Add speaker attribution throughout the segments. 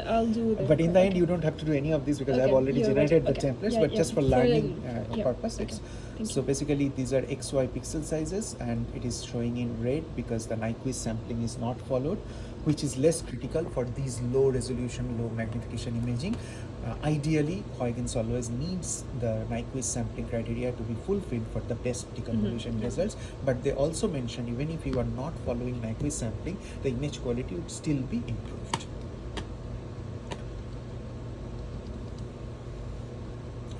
Speaker 1: I'll do that.
Speaker 2: But in the end,
Speaker 1: Okay.
Speaker 2: you don't have to do any of this because I've
Speaker 1: Okay,
Speaker 2: already
Speaker 1: you're
Speaker 2: generated the
Speaker 1: okay.
Speaker 2: templates,
Speaker 1: Yeah,
Speaker 2: but
Speaker 1: yeah,
Speaker 2: just for
Speaker 1: for
Speaker 2: learning
Speaker 1: yeah,
Speaker 2: purpose,
Speaker 1: okay. Thank
Speaker 2: so
Speaker 1: you.
Speaker 2: basically these are XY pixel sizes, and it is showing in red because the Nyquist sampling is not followed, which is less critical for these low resolution, low magnification imaging. Ideally, Huygens always needs the Nyquist sampling criteria to be fulfilled for the best deconvolution
Speaker 1: Yeah.
Speaker 2: results, but they also mention even if you are not following Nyquist sampling, the image quality would still be improved.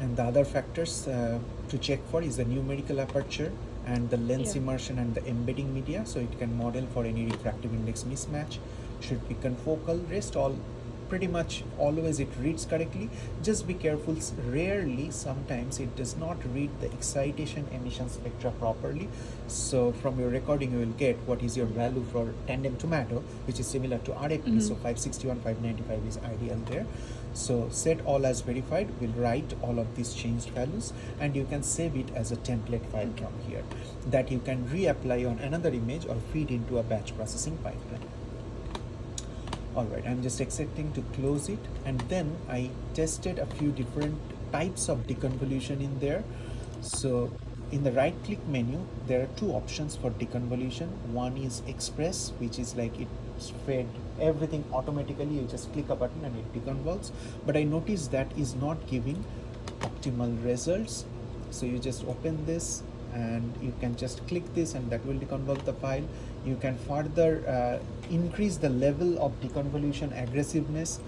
Speaker 2: And the other factors to check for is the numerical aperture and the lens
Speaker 1: Yeah.
Speaker 2: immersion and the embedding media, so it can model for any refractive index mismatch. Should be confocal. Rest all pretty much always it reads correctly. Just be careful, rarely sometimes it does not read the excitation emission spectra properly. So from your recording you will get what is your value for tandem tomato, which is similar to RFP. So 561, 595 is ideal there. So set all as verified. We'll write all of these changed values, and you can save it as a template file from here that you can reapply on another image or feed into a batch processing pipeline. Alright, I'm just accepting to close it, and then I tested a few different types of deconvolution in there. So in the right click menu there are two options for deconvolution. One is express, which is like it's fed everything automatically, you just click a button and it deconvolves, but I noticed that is not giving optimal results. So you just open this and you can just click this and that will deconvolve the file. You can further increase the level of deconvolution aggressiveness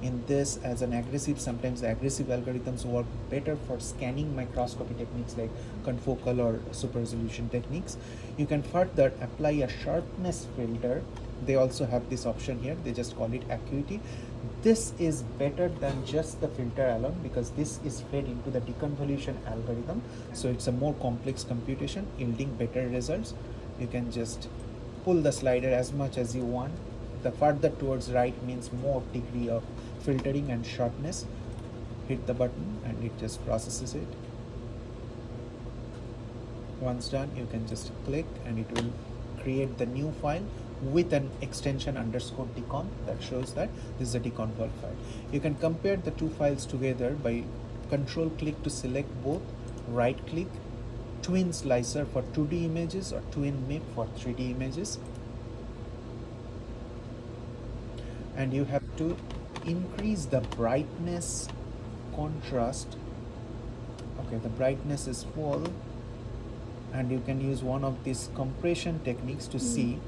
Speaker 2: in this as an aggressive. Sometimes the aggressive algorithms work better for scanning microscopy techniques like confocal or super resolution techniques. You can further apply a sharpness filter. They also have this option here, they just call it acuity. This is better than just the filter alone because this is fed into the deconvolution algorithm, so it's a more complex computation yielding better results. You can just pull the slider as much as you want. The further towards right means more degree of filtering and sharpness. Hit the button and it just processes it. Once done, you can just click and it will create the new file with an extension underscore decon that shows that this is a deconvolved file. You can compare the two files together by control click to select both, right click, twin slicer for 2D images or twin MIP for 3D images, and you have to increase the brightness contrast. Okay, the brightness is full, and you can use one of these compression techniques to see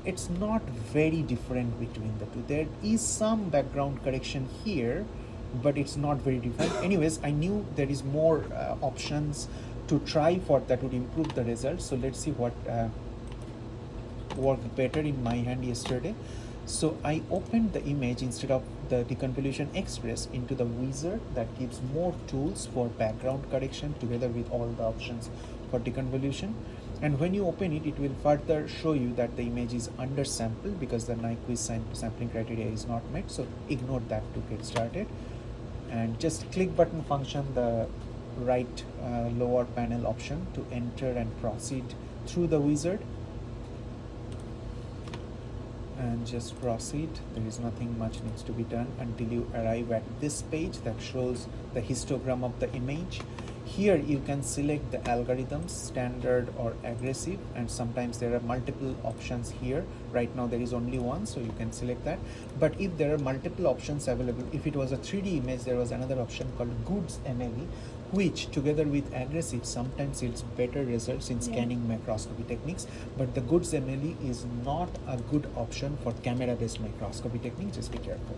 Speaker 2: it's not very different between the two. There is some background correction here, but it's not very different. Anyways, I knew there is more options to try for that would improve the results. So let's see what worked better in my hand yesterday. So I opened the image instead of the deconvolution express into the wizard that gives more tools for background correction together with all the options for deconvolution. And when you open it, it will further show you that the image is undersampled because the Nyquist sampling criteria is not met. So ignore that to get started. And just click button function the right lower panel option to enter and proceed through the wizard. And just proceed. There is nothing much needs to be done until you arrive at this page that shows the histogram of the image. Here you can select the algorithms, standard or aggressive, and sometimes there are multiple options here. Right now there is only one, so you can select that. But if there are multiple options available, if it was a 3D image, there was another option called Goods MLE, which together with aggressive sometimes yields better results in scanning microscopy techniques. But the Goods MLE is not a good option for camera-based microscopy techniques, just be careful.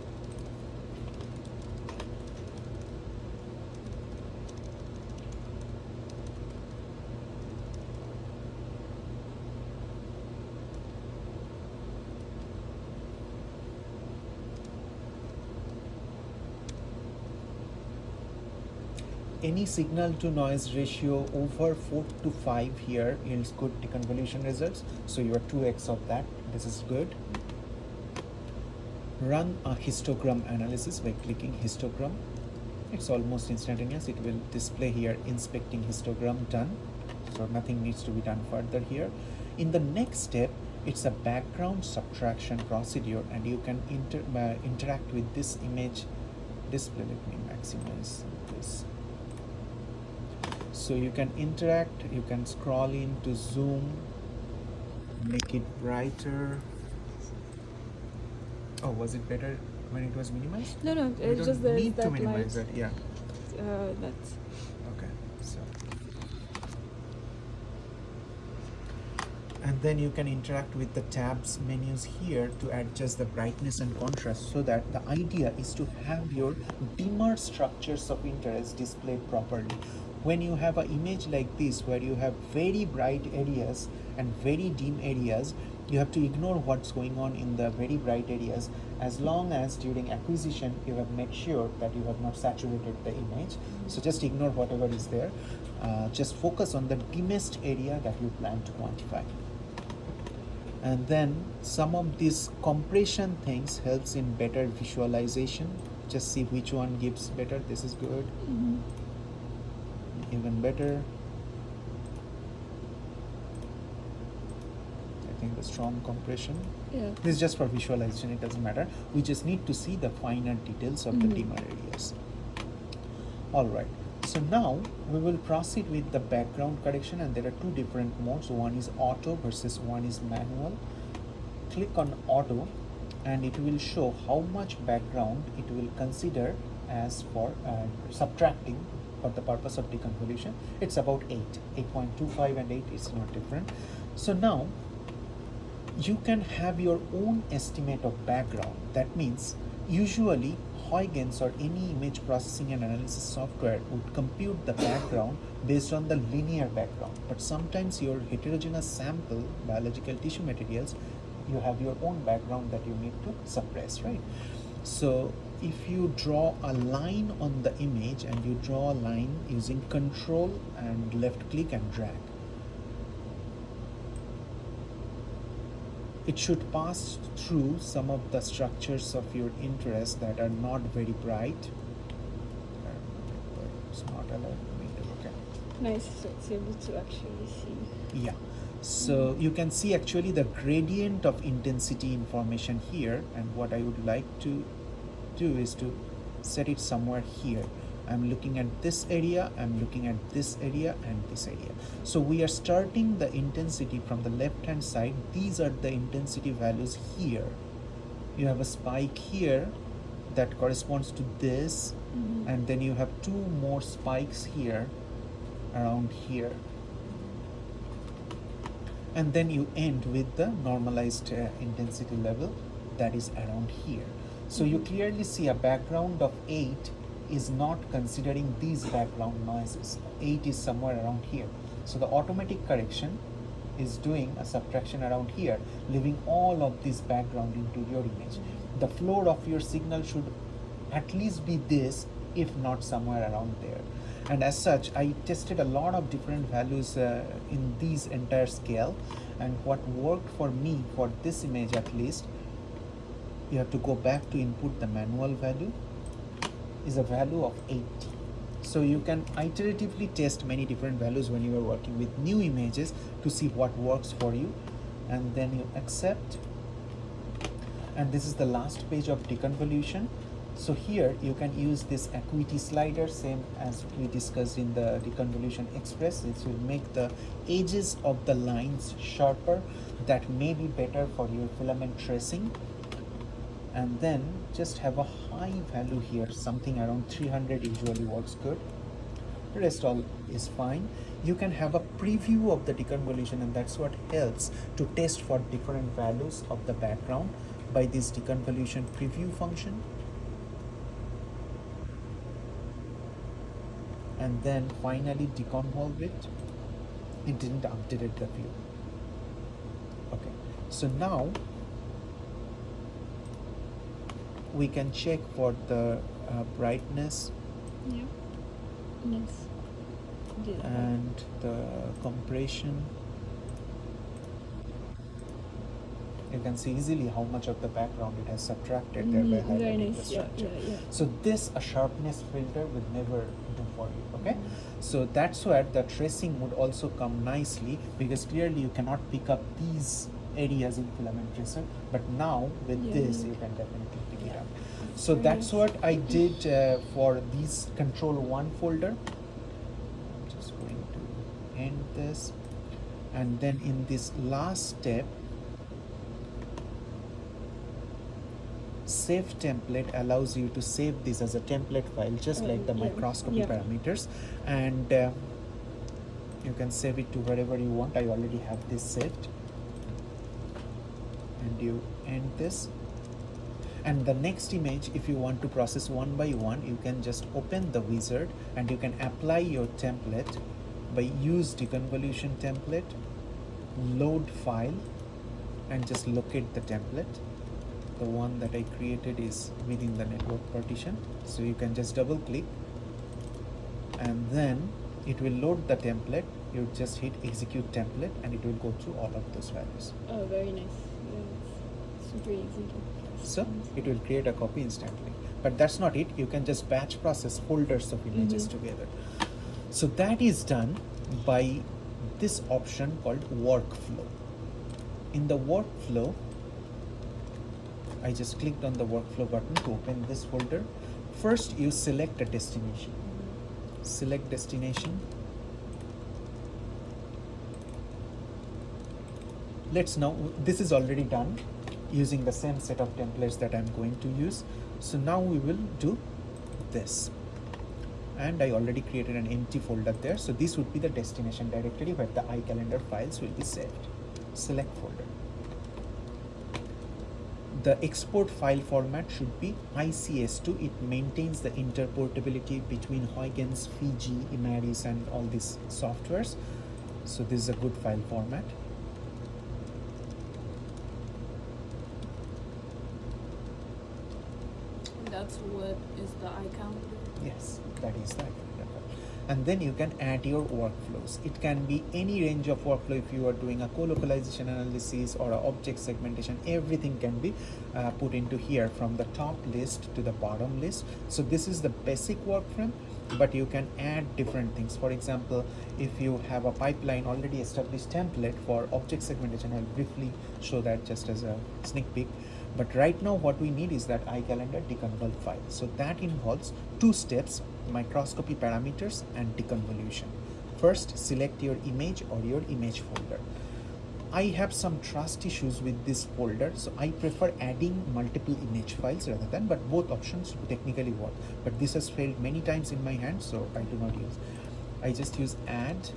Speaker 2: Any signal to noise ratio over 4 to 5 here yields good deconvolution results. So you are 2x of that. This is good. Run a histogram analysis by clicking histogram. It's almost instantaneous. It will display here inspecting histogram done. So nothing needs to be done further here. In the next step, It's a background subtraction procedure, and you can interact with this image display. Let me maximize this. So you can interact, you can scroll in to zoom, make it brighter. Oh, was it better when it was minimized?
Speaker 1: No,
Speaker 2: We
Speaker 1: it's
Speaker 2: don't
Speaker 1: just there's
Speaker 2: need to
Speaker 1: that
Speaker 2: minimize
Speaker 1: light.
Speaker 2: that. Yeah.
Speaker 1: That's
Speaker 2: Okay. So. And then you can interact with the tabs menus here to adjust the brightness and contrast, so that the idea is to have your dimmer structures of interest displayed properly. When you have an image like this where you have very bright areas and very dim areas, you have to ignore what's going on in the very bright areas, as long as during acquisition you have made sure that you have not saturated the image. So just ignore whatever is there. Just focus on the dimmest area that you plan to quantify. And then some of these compression things helps in better visualization. Just see which one gives better. This is good. Even better. I think the strong compression.
Speaker 1: yeah.
Speaker 2: This is just for visualization, it doesn't matter. We just need to see the finer details of the dimmer areas. Alright, so now we will proceed with the background correction, and there are two different modes. One is auto versus one is manual. Click on auto and it will show how much background it will consider as for subtracting for the purpose of deconvolution. It's about 8.25 and 8 is not different. So now you can have your own estimate of background. That means usually Huygens or any image processing and analysis software would compute the background based on the linear background. But sometimes your heterogeneous sample, biological tissue materials, you have your own background that you need to suppress, right? So if you draw a line on the image and you draw a line using control and left click and drag, it should pass through some of the structures of your interest that are not very bright. It's not allowed me to look at.
Speaker 1: Nice, so it's able to actually see.
Speaker 2: Yeah. So you can see actually the gradient of intensity information here, and what I would like to do is to set it somewhere here. I'm looking at this area, I'm looking at this area and this area. So we are starting the intensity from the left hand side. These are the intensity values here. You have a spike here that corresponds to this, and then you have two more spikes here around here. And then you end with the normalized intensity level that is around here. So you clearly see a background of 8 is not considering these background noises. 8 is somewhere around here. So the automatic correction is doing a subtraction around here, leaving all of this background into your image. The floor of your signal should at least be this, if not somewhere around there. And as such, I tested a lot of different values in these entire scale, and what worked for me for this image at least, you have to go back to input the manual value, is a value of 80. So you can iteratively test many different values when you are working with new images to see what works for you, and then you accept. And this is the last page of deconvolution. So here you can use this acuity slider, same as we discussed in the deconvolution express. It will make the edges of the lines sharper. That may be better for your filament tracing. And then just have a high value here, something around 300 usually works good. The rest all is fine. You can have a preview of the deconvolution, and that's what helps to test for different values of the background by this deconvolution preview function. And then finally deconvolve it. It didn't update the view. Okay, so now we can check for the brightness
Speaker 1: Yeah. Yes.
Speaker 2: and the compression. You can see easily how much of the background it has subtracted there by
Speaker 1: Very
Speaker 2: highlighting
Speaker 1: nice.
Speaker 2: the
Speaker 1: Yeah,
Speaker 2: structure.
Speaker 1: yeah.
Speaker 2: So this a sharpness filter will never do for you, okay? So that's where the tracing would also come nicely, because clearly you cannot pick up these areas in filament tracer, but now with
Speaker 1: Yeah,
Speaker 2: this
Speaker 1: you
Speaker 2: you can definitely pick it
Speaker 1: Yeah.
Speaker 2: up.
Speaker 1: It's
Speaker 2: So
Speaker 1: very
Speaker 2: that's
Speaker 1: nice.
Speaker 2: what I did for these control 1 folder. I'm just going to end this, and then in this last step, save template allows you to save this as a template file, just like the
Speaker 1: Yeah.
Speaker 2: microscopy
Speaker 1: Yeah.
Speaker 2: parameters, and you can save it to wherever you want. I already have this saved, and you end this. And the next image, if you want to process one by one, you can just open the wizard and you can apply your template by use deconvolution template, load file, and just locate the template. The one that I created is within the network partition, so you can just double click and then it will load the template. You just hit execute template and it will go through all of those values.
Speaker 1: Oh, very nice. Yeah, it's super easy to
Speaker 2: So it will create a copy instantly. But that's not it. You can just batch process folders of images together. So that is done by this option called workflow. In the workflow, I just clicked on the workflow button to open this folder. First, you select a destination. Select destination. Let's now, this is already done using the same set of templates that I'm going to use. So now we will do this. And I already created an empty folder there. So this would be the destination directory where the iCalendar files will be saved. Select folder. The export file format should be ICS2. It maintains the interportability between Huygens, Fiji, Imaris, and all these softwares. So this is a good file format.
Speaker 3: That's what is the iCalendar?
Speaker 2: Yes, that is the iCalendar file. And then you can add your workflows. It can be any range of workflow. If you are doing a co-localization analysis or a object segmentation, everything can be put into here from the top list to the bottom list. So this is the basic workframe, but you can add different things. For example, if you have a pipeline already established template for object segmentation, I'll briefly show that just as a sneak peek. But right now what we need is that iCalendar deconvol file. So that involves two steps: microscopy parameters and deconvolution. First, select your image or your image folder. I have some trust issues with this folder, so I prefer adding multiple image files rather than, but both options technically work. But this has failed many times in my hand, so I do not use. I just use add,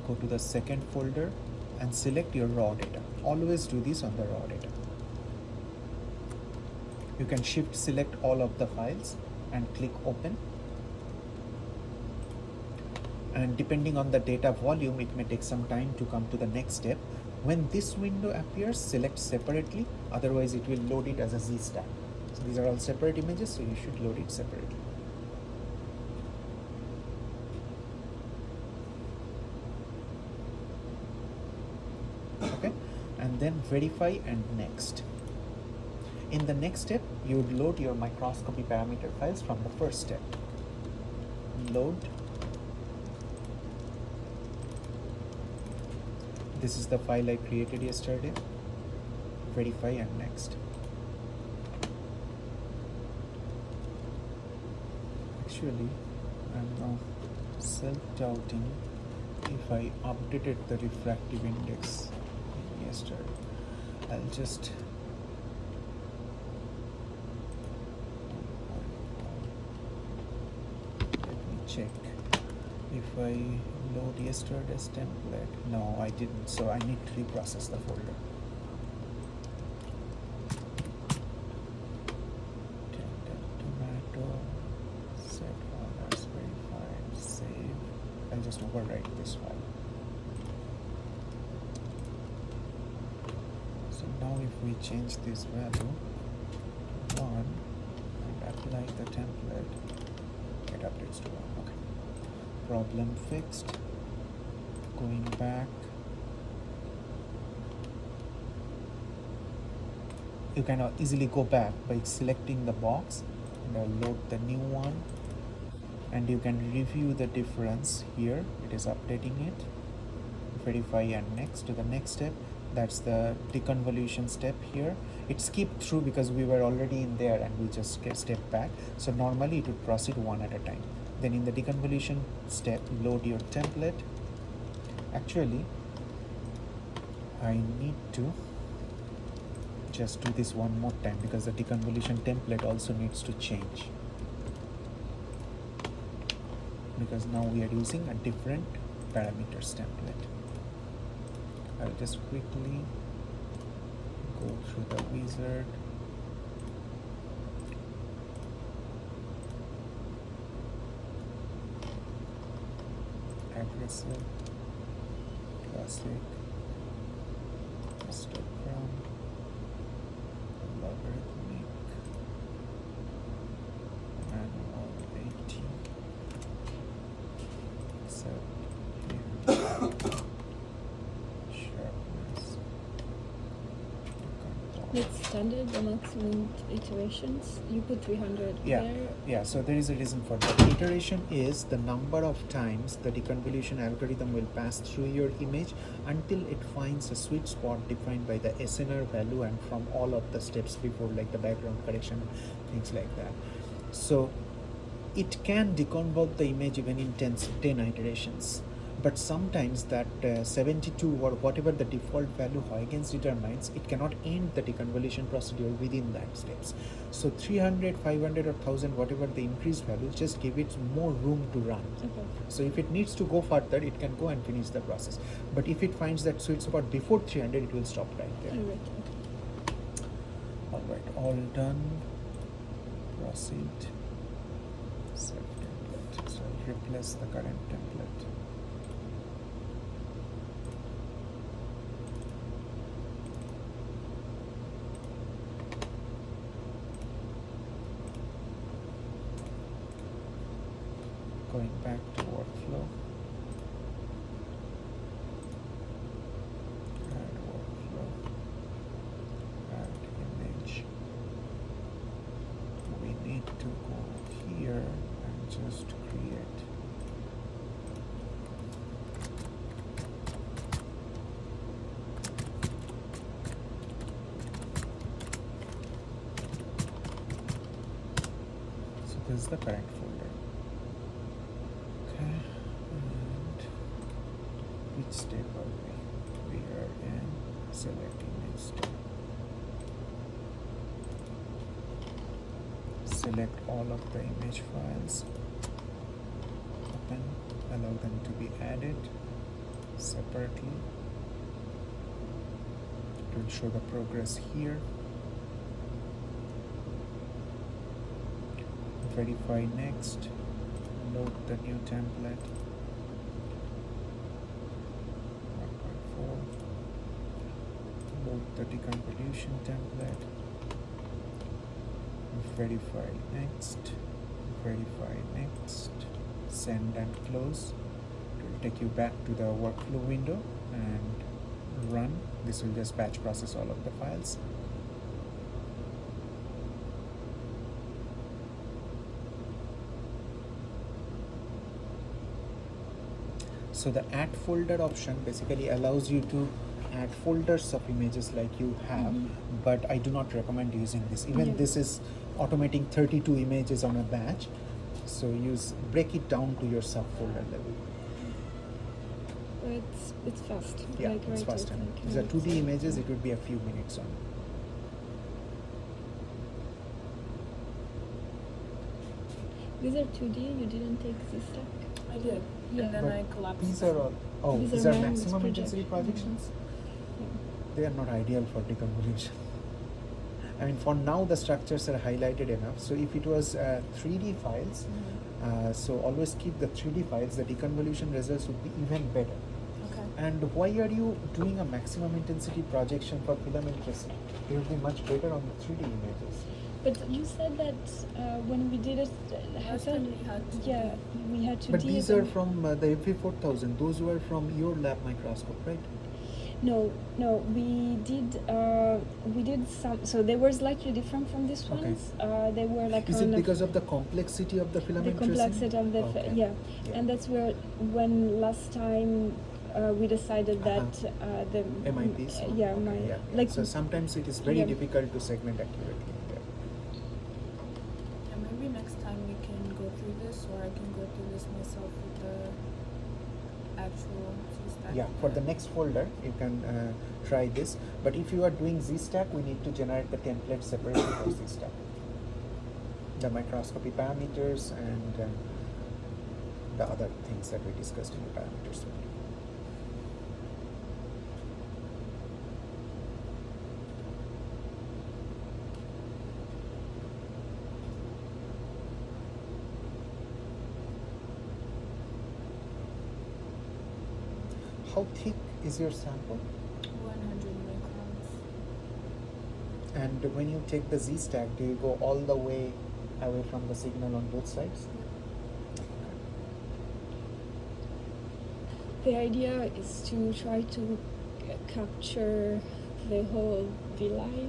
Speaker 2: go to the second folder and select your raw data. Always do this on the raw data. You can shift select all of the files and click open. And depending on the data volume, it may take some time to come to the next step. When this window appears, select separately, otherwise it will load it as a Z stack. So these are all separate images, so you should load it separately. Okay, and then verify and next. In the next step, you would load your microscopy parameter files from the first step. Load. This is the file I created yesterday. Verify and next. Actually, I'm now self-doubting if I updated the refractive index yesterday. I'll just let me check if I load yesterday's template. No, I didn't, so I need to reprocess the folder. Tomato, set honors, verified, save. I'll just overwrite this file. So now if we change this value to 1 and apply the template, it updates to 1. Okay. Problem fixed. Going back. You can easily go back by selecting the box and load the new one, and you can review the difference here. It is updating it. verify and next to the next step. That's the deconvolution step here. It skipped through because we were already in there and we just stepped back. So normally it would proceed one at a time. Then in the deconvolution step, load your template. Actually, I need to just do this one more time because the deconvolution template also needs to change, because now we are using a different parameters template. I'll just quickly go through the wizard. Aggressive, classic, histogram, logarithmic, manual 80, set here, sharpness,
Speaker 1: That's standard, the maximum iterations. You put 300
Speaker 2: yeah,
Speaker 1: there.
Speaker 2: yeah, so there is a reason for that. The iteration is the number of times the deconvolution algorithm will pass through your image until it finds a sweet spot defined by the SNR value and from all of the steps before, like the background correction, things like that. So it can deconvolve the image even in 10 iterations. But sometimes that 72 or whatever the default value Huygens determines, it cannot end the deconvolution procedure within that steps. So 300, 500 or 1000, whatever the increased value, just give it more room to run.
Speaker 1: Okay.
Speaker 2: So if it needs to go further, it can go and finish the process. But if it finds that sweet spot before 300, it will stop right there.
Speaker 1: Alright, okay.
Speaker 2: All right, all done. Proceed. Save template. So I'll replace the current template. Going back to workflow. Add workflow. Add image. We need to go here and just create. So this is the current folder. Okay, and which step are we? We are in select image step. Select all of the image files. Open, allow them to be added separately. It will show the progress here. Verify next. Load the new template. 1.4. Load the deconvolution template. Verify next. Verify next. Send and close. It will take you back to the workflow window and run. This will just batch process all of the files. So the add folder option basically allows you to add folders of images like you have, but I do not recommend using this. Even this is automating 32 images on a batch. So break it down to your subfolder level.
Speaker 1: It's fast.
Speaker 2: Yeah,
Speaker 1: like
Speaker 2: it's
Speaker 1: right
Speaker 2: fast.
Speaker 1: away, like
Speaker 2: These are
Speaker 1: right
Speaker 2: 2D
Speaker 1: away.
Speaker 2: images, it would be a few minutes on.
Speaker 1: These are 2D, you didn't take this step.
Speaker 3: I did.
Speaker 1: Yeah.
Speaker 3: And then
Speaker 2: But
Speaker 3: I collapsed.
Speaker 2: These are all,
Speaker 1: These
Speaker 2: these
Speaker 1: are
Speaker 2: are
Speaker 1: manuals
Speaker 2: maximum
Speaker 1: project-
Speaker 2: intensity projections. They are not ideal for deconvolution. I mean, for now the structures are highlighted enough. So if it was 3D files, so always keep the 3D files, the deconvolution results would be even better.
Speaker 3: Okay.
Speaker 2: And why are you doing a maximum intensity projection for filament It will be much better on the 3D images.
Speaker 1: But you said that when we did it,
Speaker 3: Last time we had 2D.
Speaker 1: yeah, we had to.
Speaker 2: But these are from the FV4000. Those were from your lab microscope, right?
Speaker 1: No, we did some. So they were slightly different from these
Speaker 2: Okay.
Speaker 1: ones. They were like
Speaker 2: Is
Speaker 1: on
Speaker 2: it
Speaker 1: a-
Speaker 2: because of the complexity of the
Speaker 1: the
Speaker 2: filament
Speaker 1: complexity of the
Speaker 2: Okay.
Speaker 1: yeah. And that's where when last time we decided that the
Speaker 2: MIPs.
Speaker 1: yeah,
Speaker 2: Okay,
Speaker 1: my
Speaker 2: yeah.
Speaker 1: like
Speaker 2: So sometimes it is very
Speaker 1: yeah.
Speaker 2: difficult to segment accurately. Yeah.
Speaker 3: And maybe next time we can go through this, or I can go through this myself with the actual Z-stack.
Speaker 2: Yeah, for the next folder, you can try this. But if you are doing Z-stack, we need to generate the template separately for Z-stack. The microscopy parameters and the other things that we discussed in the parameters. How thick is your sample?
Speaker 3: 100 microns.
Speaker 2: And when you take the Z-stack, do you go all the way away from the signal on both sides?
Speaker 1: The idea is to try to capture the whole villi.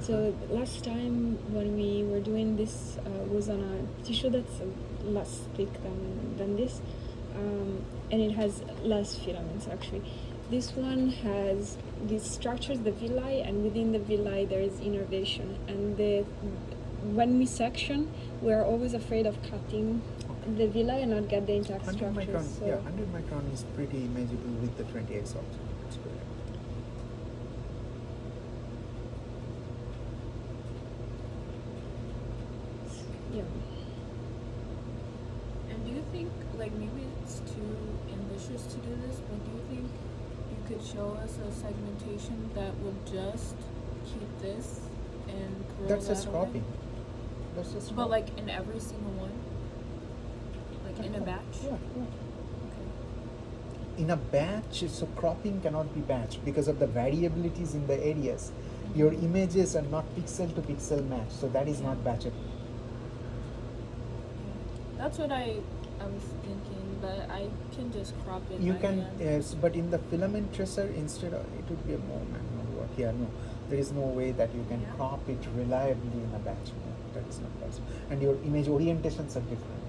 Speaker 1: So last time when we were doing this was on a tissue that's less thick than this, and it has less filaments actually. This one has these structures, the villi, and within the villi there is innervation. And when we section, we are always afraid of cutting the villi and not get the intact
Speaker 2: 100
Speaker 1: structures.
Speaker 2: micron,
Speaker 1: So
Speaker 2: yeah, 100 micron is pretty imageable with the 20x also. It's good.
Speaker 1: yeah.
Speaker 3: And do you think, like, maybe it's too ambitious to do this, but do you think you could show us a segmentation that would just keep this and throw
Speaker 2: That's
Speaker 3: that
Speaker 2: just
Speaker 3: away?
Speaker 2: cropping. That's just
Speaker 3: But
Speaker 2: cropping.
Speaker 3: like in every single one? Like in a batch?
Speaker 2: Yeah, yeah.
Speaker 3: Okay.
Speaker 2: In a batch, so cropping cannot be batched because of the variabilities in the areas. Your images are not pixel to pixel match, so that is not batchable.
Speaker 3: Yeah. That's what I was thinking, but I can just crop it.
Speaker 2: You
Speaker 3: by
Speaker 2: can,
Speaker 3: hand.
Speaker 2: yes, but in the filament tracer, instead of it would be a more manual work. Yeah, no, there is no way that you can
Speaker 3: Yeah.
Speaker 2: crop it reliably in a batch. No, that is not possible. And your image orientations are different.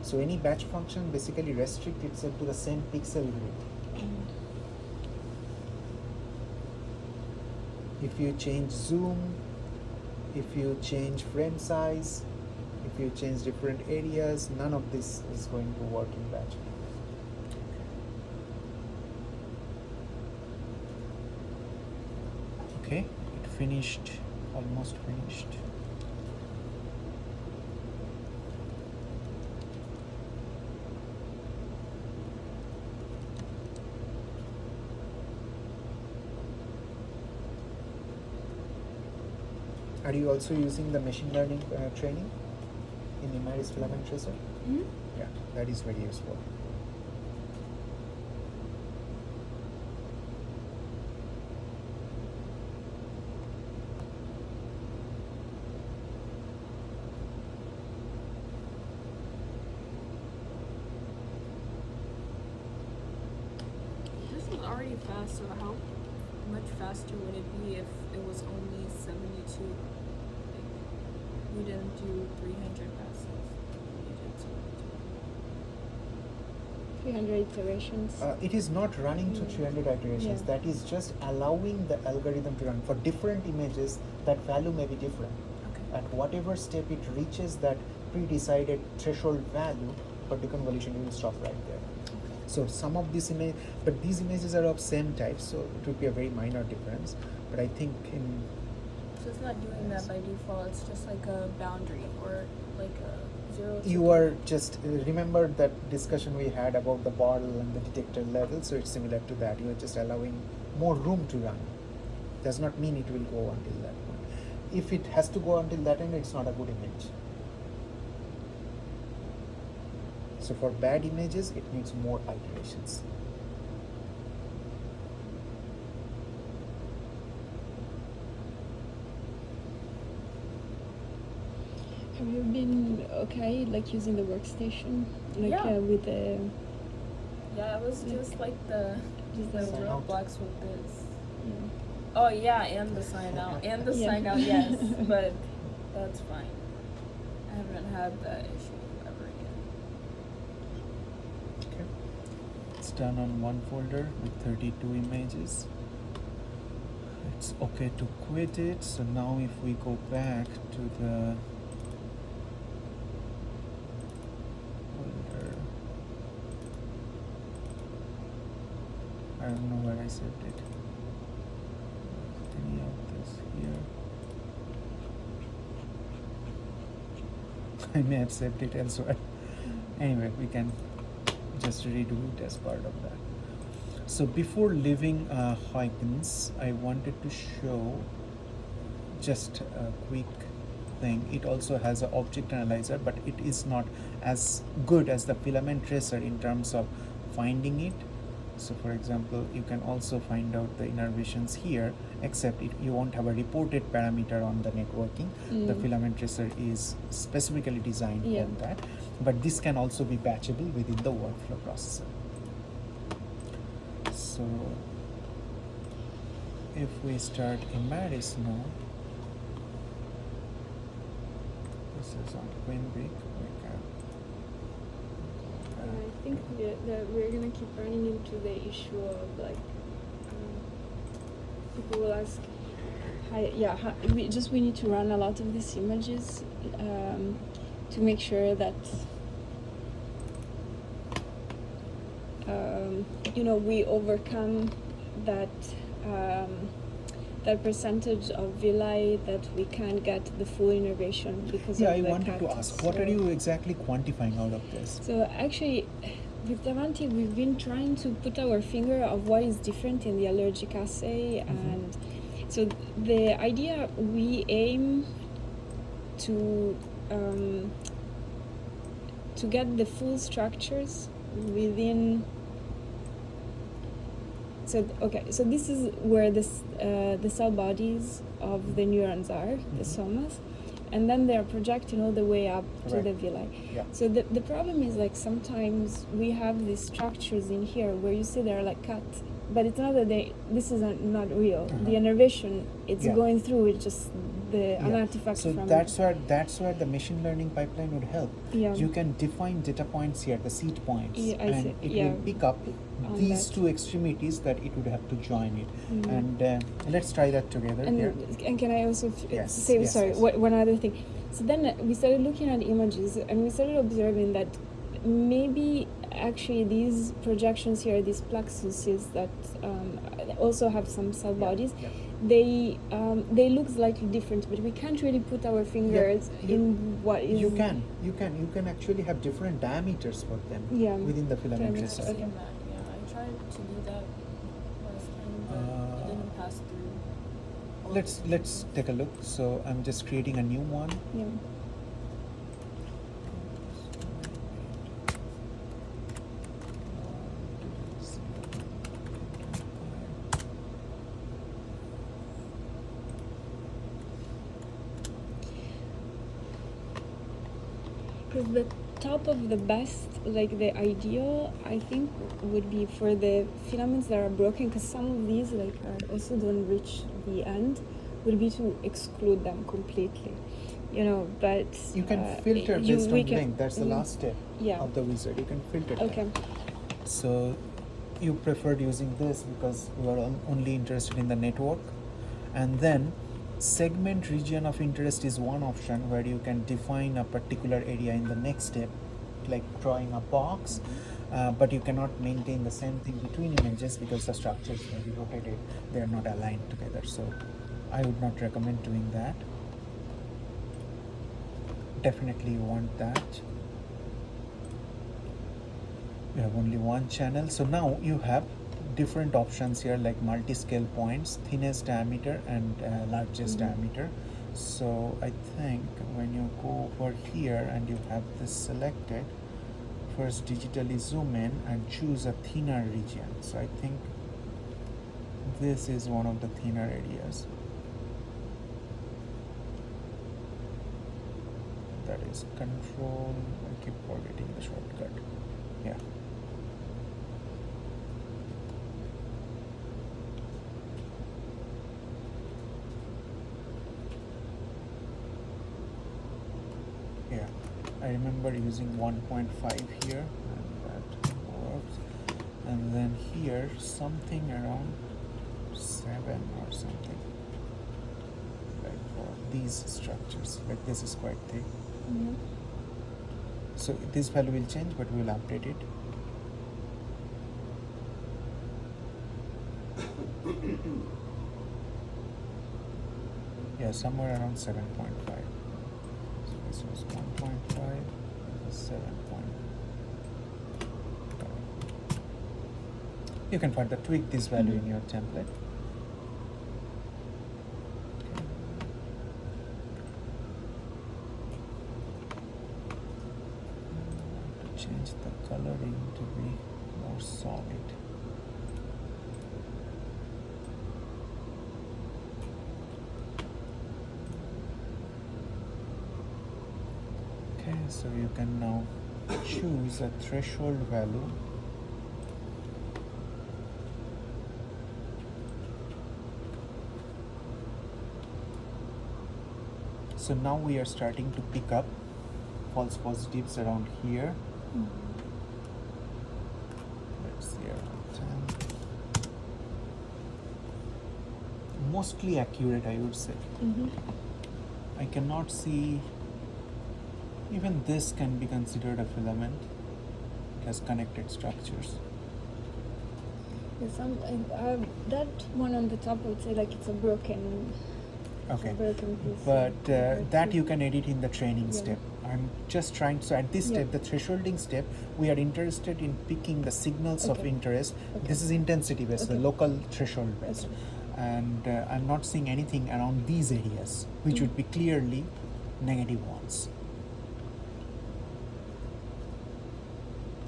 Speaker 2: So any batch function basically restricts itself to the same pixel grid. If you change zoom, if you change frame size, if you change different areas, none of this is going to work in batch. Okay, it finished, almost finished. Are you also using the machine learning training in Imaris filament tracer?
Speaker 3: Mhm.
Speaker 2: Yeah, that is very useful.
Speaker 3: This is already fast, so how much faster would it be if it was only 72? Like, we didn't do 300 passes. We did 72.
Speaker 1: 300 iterations.
Speaker 2: It is not running through 300 iterations.
Speaker 1: Yeah.
Speaker 2: That is just allowing the algorithm to run. For different images, that value may be different.
Speaker 3: Okay.
Speaker 2: At whatever step it reaches that pre-decided threshold value for deconvolution, you will stop right there. So some of these images, but these images are of same type, so it would be a very minor difference. But I think in
Speaker 3: So it's not doing that by default, it's just like a boundary or like a 0 to
Speaker 2: you are just remember that discussion we had about the bottle and the detector level, so it's similar to that. You are just allowing more room to run. Does not mean it will go until that point. If it has to go until that end, it's not a good image. So for bad images, it needs more iterations.
Speaker 1: Have you been okay, like using the workstation, like
Speaker 3: Yeah.
Speaker 1: with the?
Speaker 3: Yeah, it was just like the
Speaker 1: Just
Speaker 3: the
Speaker 1: the
Speaker 2: sign out.
Speaker 3: roadblocks with this.
Speaker 1: Yeah.
Speaker 3: Oh yeah, and the sign out. And the
Speaker 1: Yeah.
Speaker 3: sign out, yes. But that's fine. I haven't had that issue ever again.
Speaker 2: Okay. It's done on one folder with 32 images. It's okay to quit it. So now if we go back to the folder, I don't know where I saved it. Any of this here? I may have saved it elsewhere. Anyway, we can just redo it as part of that. So before leaving Huygens, I wanted to show just a quick thing. It also has an object analyzer, but it is not as good as the filament tracer in terms of finding it. So for example, you can also find out the innervations here, except you won't have a reported parameter on the networking. The filament tracer is specifically designed for that, but this can also be batchable within the workflow processor. So if we start Imaris now, this is on Quinbrick.
Speaker 1: I think that we're gonna keep running into the issue of like people will ask, we need to run a lot of these images to make sure that we overcome that that percentage of villi that we can't get the full innervation because of
Speaker 2: I
Speaker 1: the
Speaker 2: wanted to
Speaker 1: cut.
Speaker 2: ask, what are you exactly quantifying out of this?
Speaker 1: So actually, with Davanti, we've been trying to put our finger of what is different in the allergic assay, and so the idea we aim to get the full structures within. So this is where the cell bodies of the neurons are, the somas, and then they are projecting all the way up to the villi.
Speaker 2: Yeah.
Speaker 1: So the problem is like sometimes we have these structures in here where you see they're like cut, but it's not that this is not real. The innervation it's going through, it's just an artifact
Speaker 2: so
Speaker 1: from
Speaker 2: that's where the machine learning pipeline would help.
Speaker 1: Yeah.
Speaker 2: You can define data points here, the seed points,
Speaker 1: I see.
Speaker 2: it will pick up these
Speaker 1: that.
Speaker 2: two extremities that it would have to join it. And let's try that together here.
Speaker 1: And can I also say,
Speaker 2: yes,
Speaker 1: sorry,
Speaker 2: yes.
Speaker 1: One other thing. So then we started looking at images and we started observing that maybe actually these projections here, these plexuses that also have some cell bodies, they look slightly different, but we can't really put our fingers in what is.
Speaker 2: You can actually have different diameters for them within the filament
Speaker 1: Diameters,
Speaker 2: tracer.
Speaker 1: okay.
Speaker 3: I tried to do that last time, but it didn't pass through.
Speaker 2: Let's take a look. So I'm just creating a new one.
Speaker 1: Yeah. Because the top of the best, like the ideal, I think would be for the filaments that are broken, because some of these also don't reach the end, would be to exclude them completely. But
Speaker 2: you can filter based on length. That's the last step
Speaker 1: Yeah.
Speaker 2: of the wizard. You can filter that.
Speaker 1: Okay.
Speaker 2: So you preferred using this because you are only interested in the network, and then segment region of interest is one option where you can define a particular area in the next step, like drawing a box, but you cannot maintain the same thing between images because the structures can be rotated, they are not aligned together. So I would not recommend doing that. Definitely you want that. You have only one channel, so now you have different options here, like multi-scale points, thinnest diameter and largest diameter. So I think when you go over here and you have this selected, first digitally zoom in and choose a thinner region. So I think this is one of the thinner areas. That is control, I keep forgetting the shortcut. Yeah. I remember using 1.5 here, and that works. and then here something around 7 or something, like for these structures, like this is quite thick.
Speaker 1: Yeah.
Speaker 2: So this value will change, but we will update it. Yeah, somewhere around 7.5. So this was 1.5, 7.5. You can further tweak this value in your template. Okay. To change the coloring to be more solid. Okay, so you can now choose a threshold value. So now we are starting to pick up false positives around here. Let's see, around 10. Mostly accurate, I would say. I cannot see, even this can be considered a filament. It has connected structures.
Speaker 1: Yes, that one on the top, I would say like it's a broken.
Speaker 2: Okay,
Speaker 1: A broken piece.
Speaker 2: but that you can edit in the training
Speaker 1: Yeah.
Speaker 2: step. I'm just trying, so at this
Speaker 1: Yeah.
Speaker 2: step, the thresholding step, we are interested in picking the signals of
Speaker 1: Okay.
Speaker 2: interest.
Speaker 1: Okay.
Speaker 2: This is intensity based, the
Speaker 1: Okay.
Speaker 2: local threshold based.
Speaker 1: Okay.
Speaker 2: And I'm not seeing anything around these areas, which would be clearly negative ones.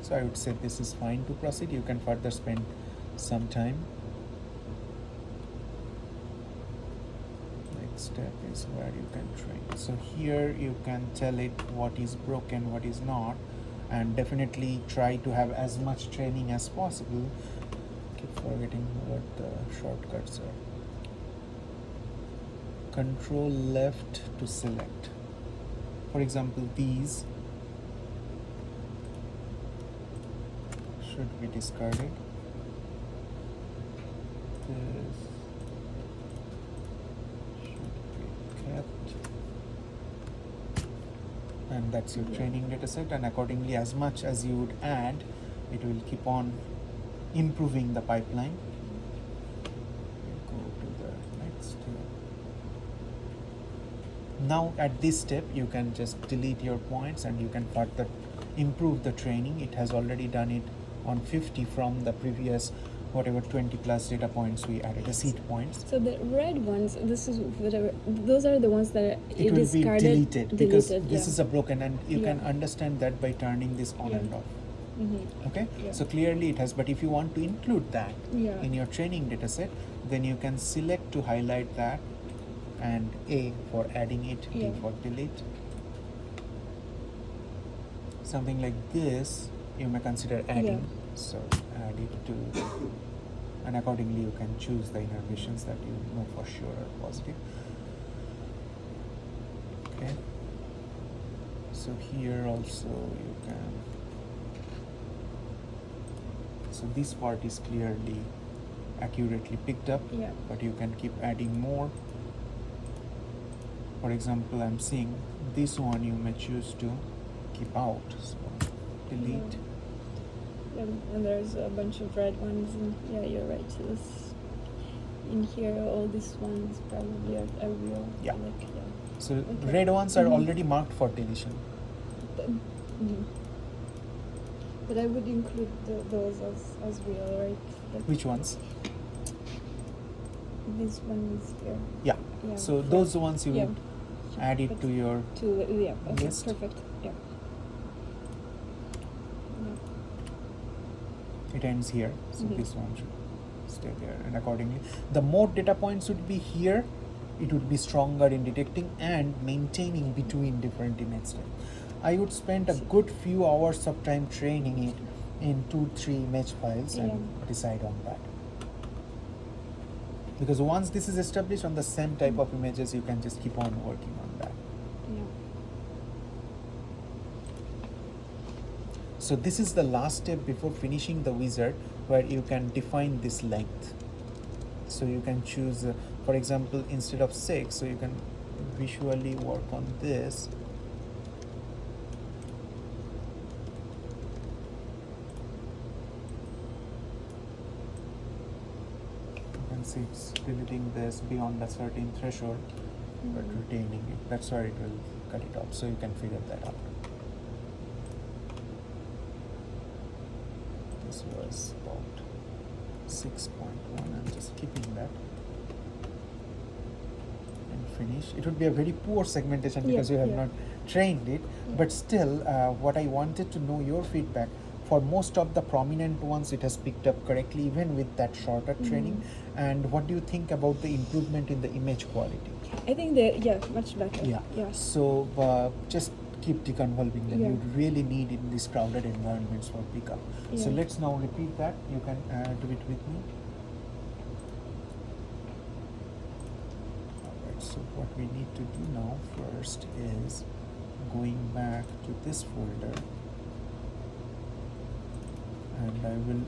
Speaker 2: So I would say this is fine to proceed. You can further spend some time. Next step is where you can train. So here you can tell it what is broken, what is not, and definitely try to have as much training as possible. Keep forgetting what the shortcuts are. Control left to select. For example, these should be discarded. This should be kept. And that's your training data set, and accordingly, as much as you would add, it will keep on improving the pipeline. Go to the next step. Now at this step you can just delete your points and you can further improve the training. It has already done it on 50 from the previous whatever 20 plus data points we added, the seed points.
Speaker 1: So the red ones, this is whatever. Those are the ones that
Speaker 2: It will be
Speaker 1: discarded.
Speaker 2: deleted because this
Speaker 1: yeah.
Speaker 2: is a broken, and you can
Speaker 1: Yeah.
Speaker 2: understand that by turning this on
Speaker 1: Yeah.
Speaker 2: and off.
Speaker 1: Mm-hmm.
Speaker 2: Okay,
Speaker 1: Yeah.
Speaker 2: so clearly it has, but if you want to include that
Speaker 1: Yeah.
Speaker 2: in your training data set, then you can select to highlight that, and A for adding it, D
Speaker 1: Yeah.
Speaker 2: for delete. Something like this you may consider adding, so add it to, and accordingly you can choose the innervations that you know for sure are positive. Okay, so here also you can, so this part is clearly accurately picked up,
Speaker 1: Yeah.
Speaker 2: but you can keep adding more. For example, I'm seeing this one you may choose to keep out, so delete.
Speaker 1: And there's a bunch of red ones, and yeah, you're right. So this in here, all these ones probably are real.
Speaker 2: Yeah.
Speaker 1: Like, yeah.
Speaker 2: So
Speaker 1: Okay.
Speaker 2: red ones are
Speaker 1: Mhm.
Speaker 2: already marked for deletion.
Speaker 1: But I would include those as real, right? Like
Speaker 2: Which ones?
Speaker 1: This one is here.
Speaker 2: Yeah.
Speaker 1: Yeah.
Speaker 2: So
Speaker 1: Yeah.
Speaker 2: those ones you
Speaker 1: Yeah.
Speaker 2: would add it to your
Speaker 1: Yeah. Okay.
Speaker 2: list.
Speaker 1: Perfect. Yeah.
Speaker 2: it ends here, so
Speaker 1: Mhm.
Speaker 2: this one should stay there, and accordingly the more data points would be here, it would be stronger in detecting and maintaining between different image types. I would spend a good few hours of time training it in 2-3 image files and
Speaker 1: Yeah.
Speaker 2: decide on that, because once this is established on the same type of images, you can just keep on working on that.
Speaker 1: Yeah.
Speaker 2: So this is the last step before finishing the wizard, where you can define this length. So you can choose, for example, instead of 6, so you can visually work on this. You can see it's deleting this beyond a certain threshold, but retaining it. That's where it will cut it off. So you can figure that out. This was about 6.1. I'm just keeping that and finish. It would be a very poor segmentation because you have not trained it, but still what I wanted to know your feedback. For most of the prominent ones, it has picked up correctly even with that shorter training. And what do you think about the improvement in the image quality?
Speaker 1: I think that much better.
Speaker 2: So just keep deconvolving them. You really need in these crowded environments for pickup. So let's now repeat that. You can do it with me. Alright, so what we need to do now first is going back to this folder, and I will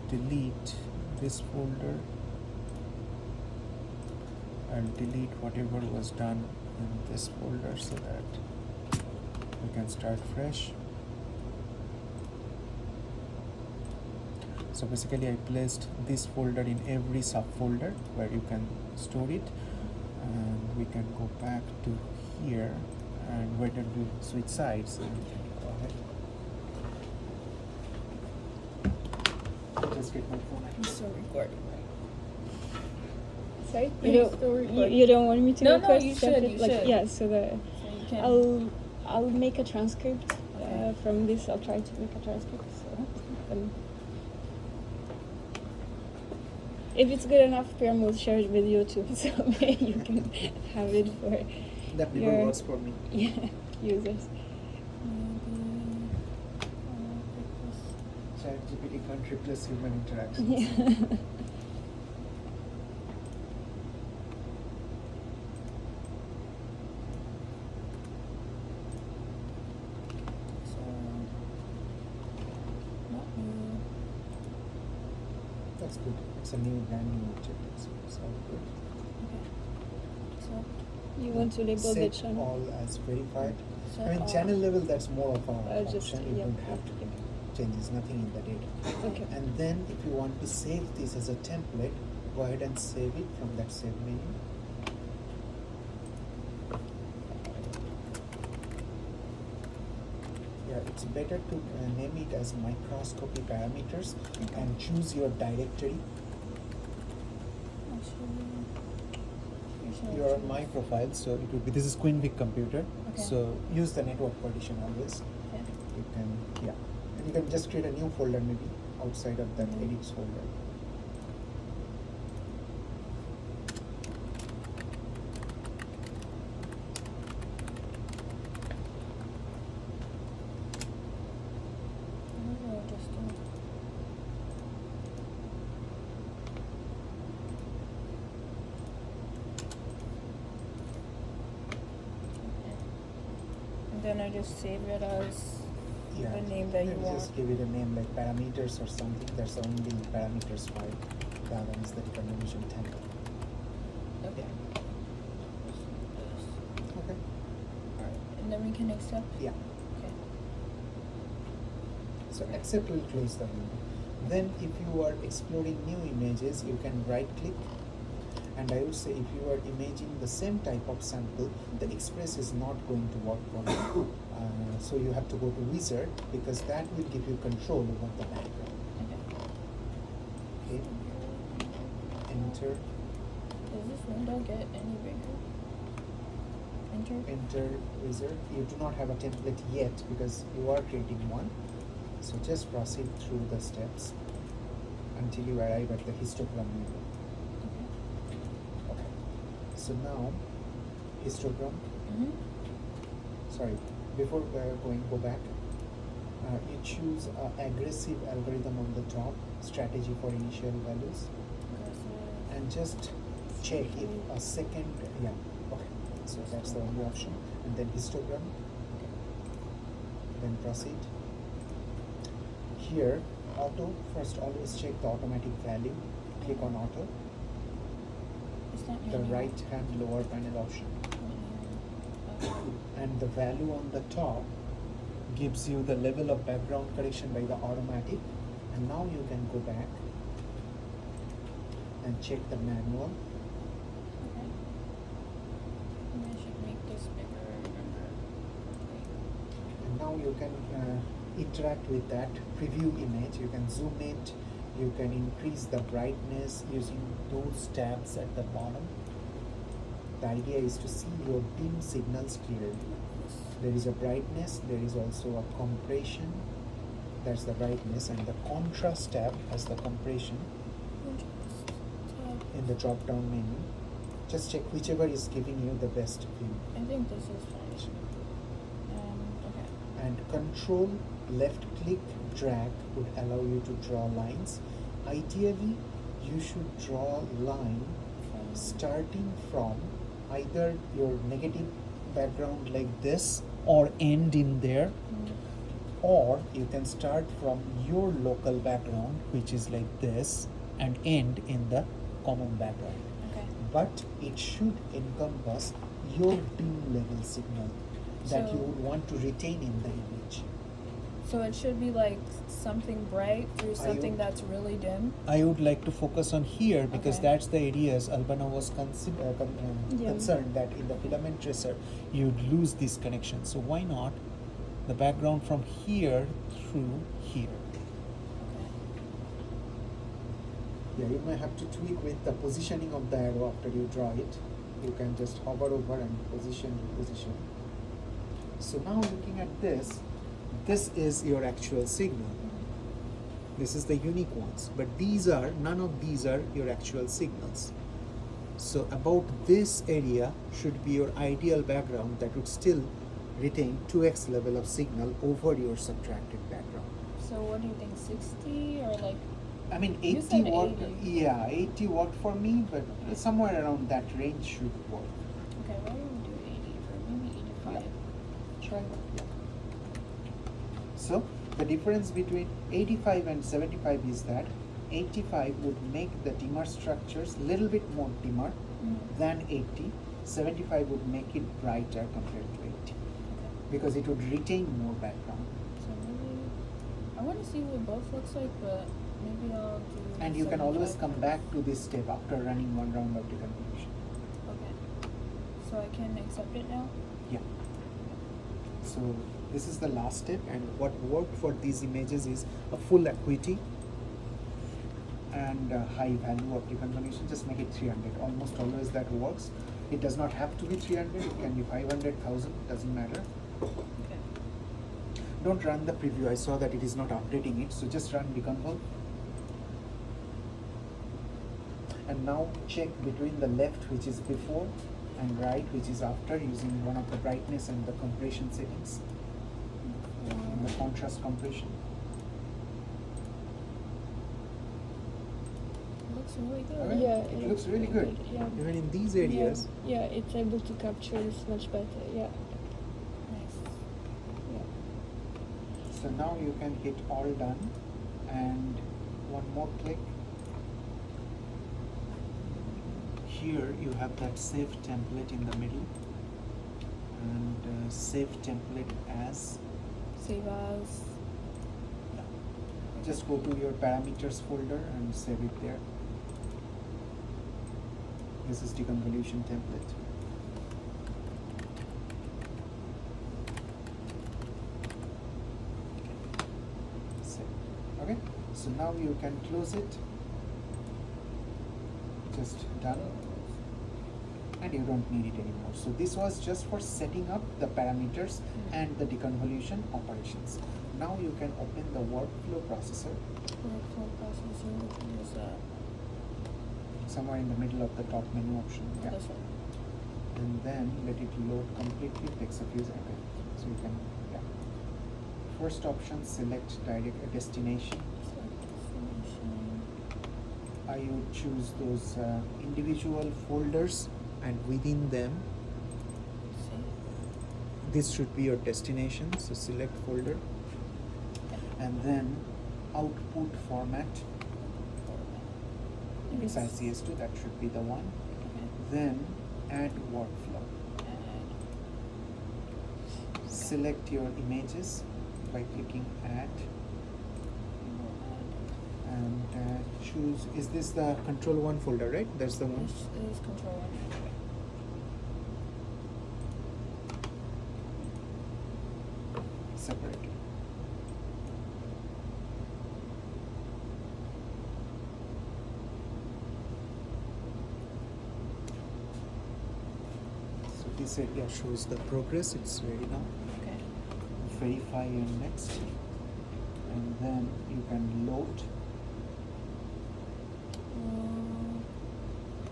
Speaker 2: delete this folder. I'll delete whatever was done in this folder so that we can start fresh. So basically I placed this folder in every subfolder where you can store it, and we can go back to here, and where did we switch sides, and we can go ahead. Just get my phone.
Speaker 3: I'm still recording, right?
Speaker 1: Sorry?
Speaker 3: Yeah,
Speaker 1: You don't want me to
Speaker 3: No,
Speaker 1: request
Speaker 3: you
Speaker 1: separate-
Speaker 3: should.
Speaker 1: like, yeah, so that
Speaker 3: So you can.
Speaker 1: I'll make a transcript from this. I'll try to make a transcript. So if it's good enough, Priyam will share it with you too, so maybe you can have it for
Speaker 2: That never works for me.
Speaker 1: users.
Speaker 2: ChatGPT can't replace human interaction.
Speaker 1: Yeah.
Speaker 2: That's good. It's a brand new object. It's all good.
Speaker 3: So
Speaker 1: You want to label the
Speaker 2: Set
Speaker 1: channel?
Speaker 2: all as verified.
Speaker 3: Set
Speaker 2: I mean,
Speaker 3: all.
Speaker 2: channel level, that's more of a
Speaker 1: Just
Speaker 2: option. You don't have to change. There's nothing in the data.
Speaker 1: Okay.
Speaker 2: And then if you want to save this as a template, go ahead and save it from that save menu. Yeah, it's better to name it as microscopy parameters and choose your directory. You're on my profile, so it would be, this is QueenVic computer.
Speaker 3: Okay.
Speaker 2: So use the network partition always.
Speaker 3: Yeah.
Speaker 2: You can, and you can just create a new folder maybe outside of that edits folder.
Speaker 3: Then I just save it as
Speaker 2: Yeah,
Speaker 3: the name that you
Speaker 2: maybe
Speaker 3: want.
Speaker 2: just give it a name like parameters or something. That's the only parameters file. The other one is the determination template.
Speaker 3: Okay.
Speaker 2: Okay.
Speaker 3: Alright. And then we can accept?
Speaker 2: Yeah.
Speaker 3: Okay.
Speaker 2: So accept will close the window. Then if you are exploring new images, you can right click, and I would say if you are imaging the same type of sample, the Express is not going to work for you. So you have to go to Wizard, because that will give you control over the background. Okay. Enter.
Speaker 3: Does this window get any bigger? Enter?
Speaker 2: Enter Wizard. You do not have a template yet because you are creating one. So just proceed through the steps until you arrive at the histogram window. Okay. So now, histogram. Sorry, before go back. You choose aggressive algorithm on the top, strategy for initial values, and just check if a second. Okay. So that's the only option, and then histogram. Then proceed. Here Auto, first always check the automatic value. Click on auto,
Speaker 3: It's not
Speaker 2: the
Speaker 3: manual.
Speaker 2: right hand lower panel option.
Speaker 3: Manual.
Speaker 2: And the value on the top gives you the level of background correction by the automatic. And now you can go back and check the manual.
Speaker 3: Okay. Maybe I should make this bigger.
Speaker 2: And now you can interact with that preview image. You can zoom it, you can increase the brightness using those tabs at the bottom. The idea is to see your dim signals clearly. There is a brightness, there is also a compression. That's the brightness, and the contrast tab has the compression in the drop down menu. Just check whichever is giving you the best view.
Speaker 3: I think this is fine. Okay.
Speaker 2: And control left click drag would allow you to draw lines. Ideally, you should draw a line starting from either your negative background like this or end in there, or you can start from your local background, which is like this, and end in the common background.
Speaker 3: Okay.
Speaker 2: But it should encompass your dim level signal that
Speaker 3: So-
Speaker 2: you would want to retain in the image.
Speaker 3: So it should be like something bright through something
Speaker 2: would-
Speaker 3: that's really dim.
Speaker 2: I would like to focus on here because
Speaker 3: Okay.
Speaker 2: that's the areas Albana was
Speaker 1: Yeah.
Speaker 2: concerned that in the filament tracer you'd lose this connection. So why not the background from here through here?
Speaker 3: Okay.
Speaker 2: Yeah, you may have to tweak with the positioning of the arrow after you draw it. You can just hover over and position. So now looking at this is your actual signal. This is the unique ones, but none of these are your actual signals. So about this area should be your ideal background that would still retain 2x level of signal over your subtracted background.
Speaker 3: So what do you think, 60 or like?
Speaker 2: I mean,
Speaker 3: You
Speaker 2: 80
Speaker 3: said
Speaker 2: worked.
Speaker 3: 80.
Speaker 2: Yeah, 80 worked for me, but somewhere around that range should work.
Speaker 3: Okay, why don't we do 80 or maybe 85?
Speaker 2: Try that. Yeah. So the difference between 85 and 75 is that 85 would make the dimmer structures a little bit more dimmer than 80. 75 would make it brighter compared to 80
Speaker 3: Okay.
Speaker 2: because it would retain more background.
Speaker 3: So maybe I want to see what both looks like, but maybe I'll do.
Speaker 2: And you can always
Speaker 3: 75
Speaker 2: come
Speaker 3: first.
Speaker 2: back to this step after running one round of deconvolution.
Speaker 3: Okay. So I can accept it now.
Speaker 2: Yeah. So this is the last step, and what worked for these images is a full acuity and a high value of deconvolution. Just make it 300. Almost always that works. It does not have to be 300. It can be 500,000. Doesn't matter.
Speaker 3: Okay.
Speaker 2: Don't run the preview. I saw that it is not updating it. So just run deconvol. And now check between the left, which is before, and right, which is after, using one of the brightness and the compression settings. The contrast compression.
Speaker 3: Looks really good.
Speaker 2: Alright.
Speaker 1: Yeah,
Speaker 2: It looks really good.
Speaker 1: Yeah.
Speaker 2: Even in these areas.
Speaker 1: Yeah, it's able to capture this much better. Yeah.
Speaker 3: Nice.
Speaker 1: Yeah.
Speaker 2: So now you can hit all done, and one more click. Here you have that save template in the middle, and save template as.
Speaker 3: Save as.
Speaker 2: Just go to your parameters folder and save it there. This is deconvolution template. Save. Okay, so now you can close it. Just done. And you don't need it anymore. So this was just for setting up the parameters and the deconvolution operations. Now you can open the workflow processor
Speaker 3: Workflow processor. What is that?
Speaker 2: somewhere in the middle of the top menu option. Yeah.
Speaker 3: This one.
Speaker 2: And then let it load completely. Takes a few seconds. So you can, yeah. First option, select direct destination.
Speaker 3: Destination.
Speaker 2: I would choose those individual folders, and within them
Speaker 3: Save.
Speaker 2: this should be your destination. So select folder,
Speaker 3: Okay.
Speaker 2: and then output format. If it's ICS2, that should be the one.
Speaker 3: Okay.
Speaker 2: Then add workflow. Select your images by clicking add and choose, is this the control 1 folder, right? That's the one.
Speaker 3: This is control 1.
Speaker 2: Separate. So this area shows the progress, it's ready now.
Speaker 3: Okay.
Speaker 2: Verify and next, and then you can load.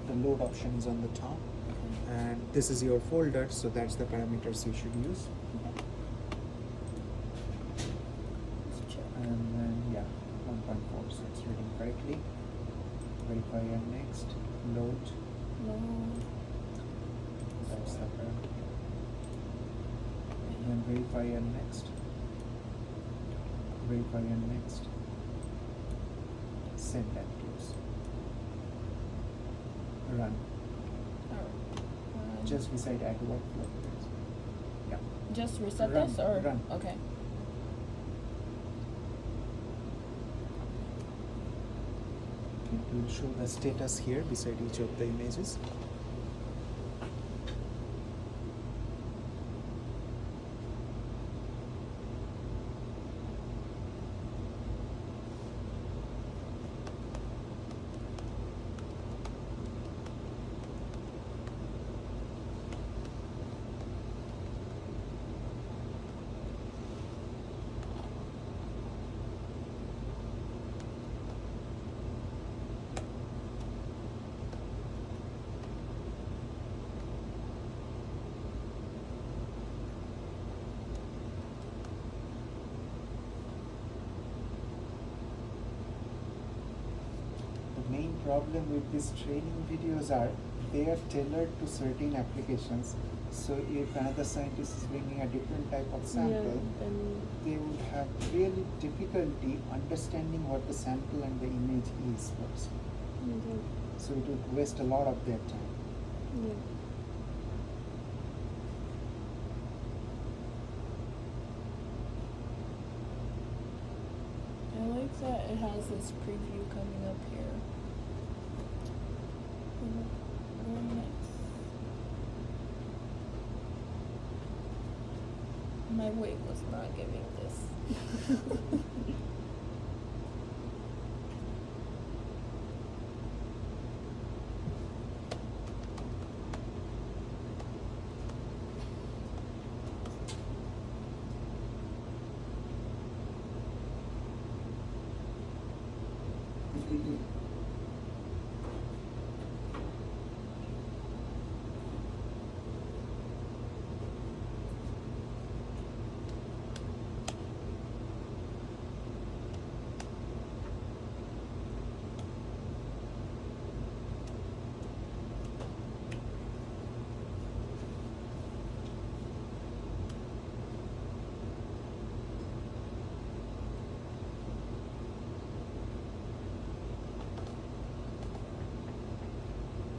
Speaker 2: The load option is on the top,
Speaker 3: Okay.
Speaker 2: and this is your folder, so that's the parameters you should use.
Speaker 3: Okay. Let's check.
Speaker 2: And then yeah, 1.4, so it's reading correctly. Verify and next, load.
Speaker 3: No.
Speaker 2: That's the parameter. And then verify and next. Verify and next. Send that to us. Run.
Speaker 3: Alright.
Speaker 2: Just beside add workflow. Yeah.
Speaker 3: Just reset
Speaker 2: Run,
Speaker 3: this or
Speaker 2: run.
Speaker 3: okay.
Speaker 2: It will show the status here beside each of the images. The main problem with these training videos are they are tailored to certain applications. So if another scientist is bringing a different type of sample,
Speaker 1: and
Speaker 2: they would have really difficulty understanding what the sample and the image is first.
Speaker 1: yeah.
Speaker 2: So it would waste a lot of their time.
Speaker 1: Yeah.
Speaker 3: I like that it has this preview coming up here. Very nice. My weight was not giving this.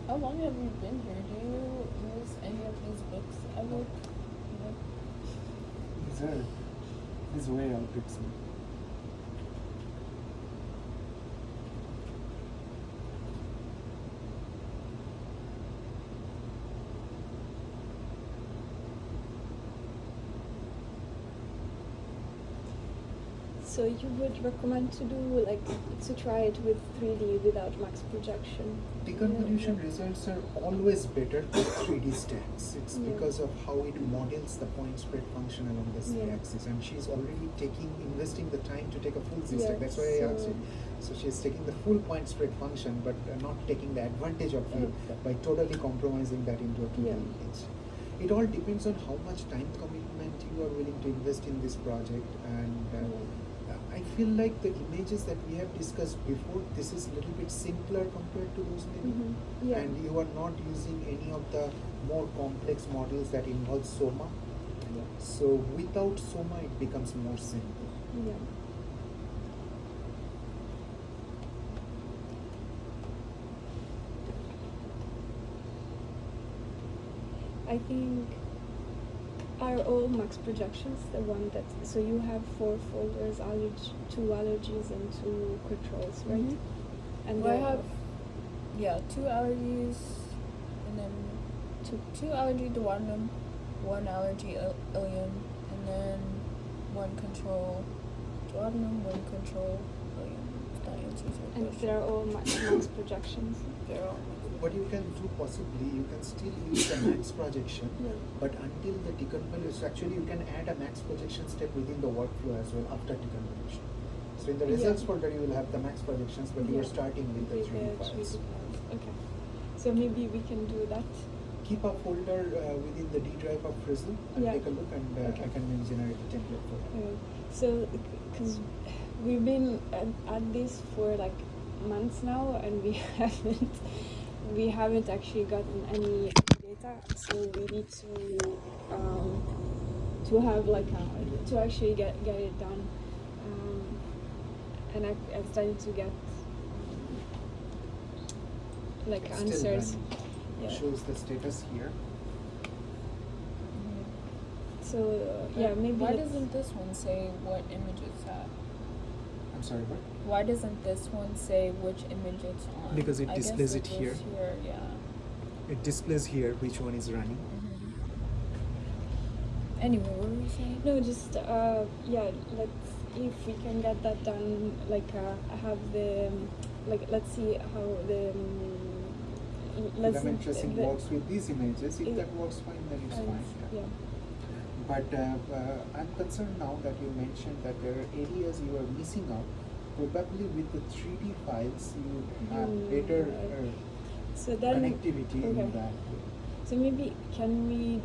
Speaker 3: How long have you been here? Do you use any of these books ever? No.
Speaker 2: These way out it's
Speaker 1: So you would recommend to do to try it with 3D without max projection?
Speaker 2: deconvolution results are always better for 3D stacks. It's
Speaker 1: Yeah.
Speaker 2: because of how it models the point spread function along the Z
Speaker 1: Yeah.
Speaker 2: axis, and she's already investing the time to take a full Z
Speaker 1: Yeah,
Speaker 2: stack. That's why I asked
Speaker 1: so-
Speaker 2: you. So she's taking the full point spread function, but not taking the advantage of you by totally compromising that into a 2D
Speaker 1: Yeah.
Speaker 2: image. It all depends on how much time commitment you are willing to invest in this project, and I feel like the images that we have discussed before, this is a little bit simpler compared to those maybe.
Speaker 1: Yeah.
Speaker 2: And you are not using any of the more complex models that involve SOMA.
Speaker 1: Yeah.
Speaker 2: So without SOMA, it becomes more simple.
Speaker 1: Yeah. I think are all max projections the one that, so you have 4 folders, 2 allergies and 2 controls, right?
Speaker 3: Mhm.
Speaker 1: And
Speaker 3: Well, I
Speaker 1: they're
Speaker 3: have 2 allergies, and then two allergy duodenum, 1 allergy ileum, and then 1 control duodenum, 1 control ileum. That answers your
Speaker 1: and
Speaker 3: question.
Speaker 1: they're all max projections.
Speaker 3: They're all.
Speaker 2: What you can do possibly, you can still use the max projection,
Speaker 1: Yeah.
Speaker 2: but until the deconvolution, actually you can add a max projection step within the workflow as well after deconvolution. So in the
Speaker 1: Yeah.
Speaker 2: results folder you will have the max projections, but you are
Speaker 1: Yeah.
Speaker 2: starting with the 3D
Speaker 1: the
Speaker 2: files.
Speaker 1: 3D files. Okay. So maybe we can do that.
Speaker 2: Keep a folder within the D drive of Frizzle and
Speaker 1: Yeah.
Speaker 2: take a look, and
Speaker 1: Okay.
Speaker 2: I can then generate a template for that.
Speaker 1: So, because we've been at this for like months now, and we haven't actually gotten any data. So we need to have like to actually get it done. And I'm starting to get like
Speaker 2: It's still
Speaker 1: answers.
Speaker 2: running.
Speaker 1: Yeah.
Speaker 2: Shows the status here.
Speaker 1: So yeah, maybe.
Speaker 3: Why
Speaker 1: let's-
Speaker 3: doesn't this one say what image it's at?
Speaker 2: I'm sorry, what?
Speaker 3: Why doesn't this one say which image it's on?
Speaker 2: Because it
Speaker 3: I guess
Speaker 2: displays it
Speaker 3: goes
Speaker 2: here.
Speaker 3: Yeah.
Speaker 2: It displays here which one is running.
Speaker 3: Anyway, what were we saying?
Speaker 1: No, just yeah. Let's, if we can get that done, like have the like, let's see how the let's see
Speaker 2: Filament tracing
Speaker 1: the-
Speaker 2: works with these images. If
Speaker 1: it-
Speaker 2: that works fine, then it's
Speaker 1: and-
Speaker 2: fine.
Speaker 1: yeah.
Speaker 2: But I'm concerned now that you mentioned that there are areas you are missing out. Probably with the 3D files, you have better
Speaker 1: So then
Speaker 2: connectivity
Speaker 1: okay.
Speaker 2: in that way.
Speaker 1: So maybe can we,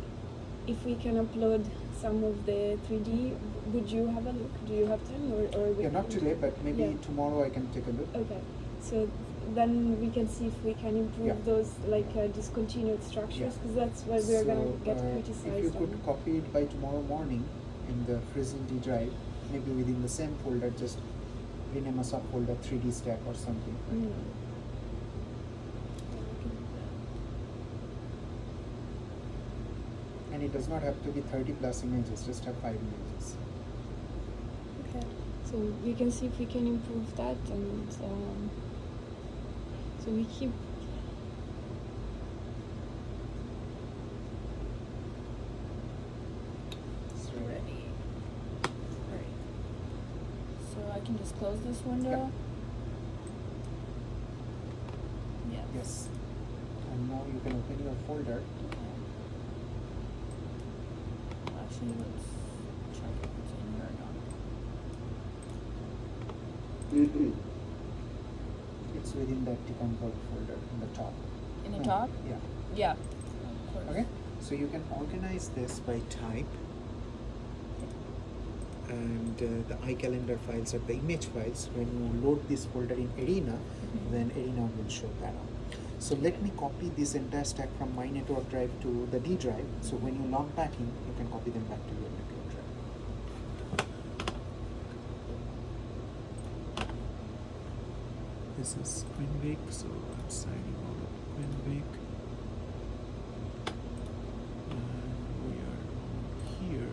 Speaker 1: if we can upload some of the 3D, would you have a look? Do you have time, or we
Speaker 2: Yeah, not
Speaker 1: can-
Speaker 2: today, but maybe
Speaker 1: Yeah.
Speaker 2: tomorrow I can take a look.
Speaker 1: Okay, so then we can see if we can improve
Speaker 2: Yeah.
Speaker 1: those like discontinued structures,
Speaker 2: Yeah.
Speaker 1: because that's what we're gonna get
Speaker 2: If
Speaker 1: criticized
Speaker 2: you could
Speaker 1: on.
Speaker 2: copy it by tomorrow morning in the Frizzle D drive, maybe within the same folder, just rename a subfolder 3D stack or something.
Speaker 1: Mm.
Speaker 2: And it does not have to be 30 plus images, just have 5 images.
Speaker 1: Okay, so we can see if we can improve that, and so we keep.
Speaker 2: It's
Speaker 3: Ready. Alright. So I can just close this window?
Speaker 2: Yep.
Speaker 3: Yes.
Speaker 2: Yes. And now you can open your folder.
Speaker 3: Okay. Actually, let's check if it's in here or not.
Speaker 2: It's within that deconvert folder in the top.
Speaker 3: In the
Speaker 2: No,
Speaker 3: top?
Speaker 2: Yeah.
Speaker 3: Yeah. Of course.
Speaker 2: Okay. So you can organize this by type. And the iCalendar files are the image files. When you load this folder in Arena, then Arena will show that up. So let me copy this entire stack from my network drive to the D drive. So when you log back in, you can copy them back to your network drive. This is Quinvik, so I'm signing out of Quinvik. And we are here.